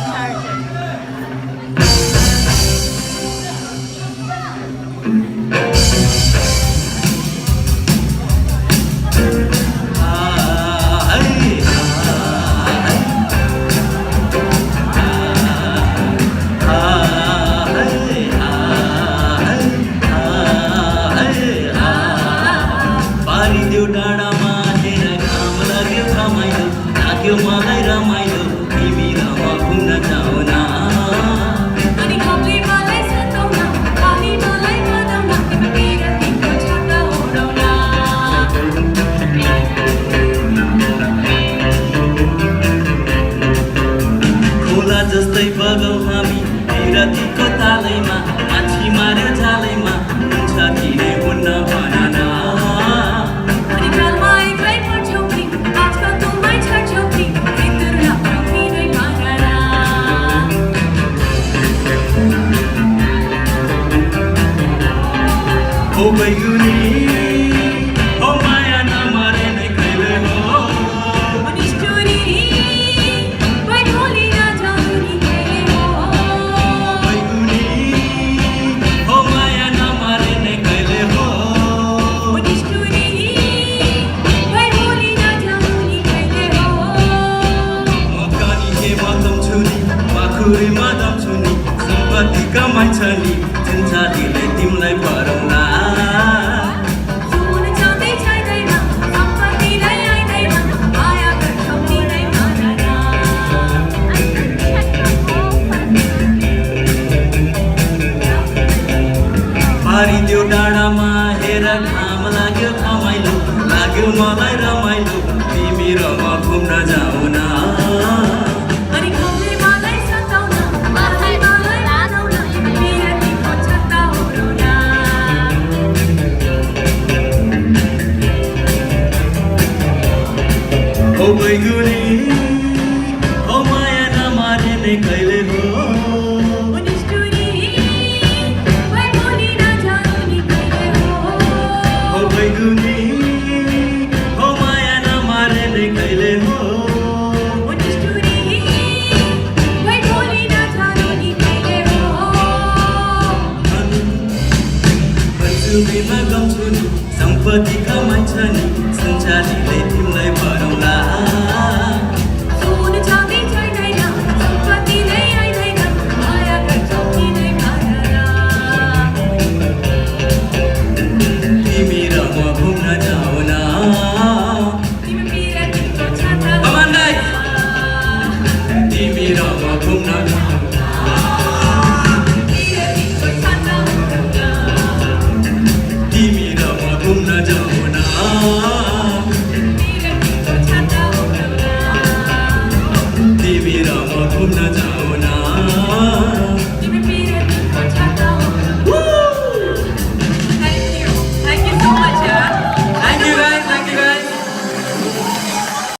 charger. मलाई रमाइलो तिमी र म घुम्न जाउन अनि खप्ली मलाई सताउन पानी मलाई बदाउन तिमी बिरतीको छाता उडाउन खोला जस्तै बगौ हामी बिरतीको तालैमा माछी मार्यो जालैमा हुन्छ तिरै हुन्न भन अनि गालमा एक्लै पर्छौ कि आजकल तुमै छाड्छौ कि भित्र राम्रो तिरै भन ओ बैगुनी ओ माया नमरे नै कहिले हो अनि स्टोरी भाइ भोलि नजानु नि कहिले हो बैगुनी ओ माया नमरे नै कहिले हो अनि स्टोरी भाइ भोलि नजानु नि कहिले हो म कानी के मदम छु नि माखुरी मदम छु नि सम्पत्ति कमाइन्छ नि चिन्चालीले तिमीलाई भरौँला सुन चाँदै छैदैन सम्पत्तिलाई आइदैन माया गर्छौ तिरै भन पारिदेऊ डाँडामा हेर घाम लाग्यो घमाइलो लाग्यो मलाई रमाइलो तिमी र म घुम्न जाउन अनि खप्ली मलाई सताउन पानी मलाई बदाउन बिरतीको छाता उडाउन ओ बैगुनी ओ माया नमारे नै कहिले हो अनि स्टोरी भाइ भोलि नजानु नि कहिले हो ओ बैगुनी ओ माया नमारे नै कहिले हो अनि स्टोरी भाइ भोलि नजानु नि कहिले हो भन्छु गम्छु नि सम्पत्ति कमाइन्छ नि सञ्चारीले तिमीलाई भरौँला सुन चाँदै छैदैन सम्पत्तिलाई आइदैन माया गर्छौ तिरै भन तिमी र म घुम्न जाउन तिमी बिरतीको छाता Come on, guys. तिमी र म घुम्न जाउन बिरतीको छाता उडाउन तिमी र म घुम्न जाउन बिरतीको छाता उडाउन तिमी र म घुम्न जाउन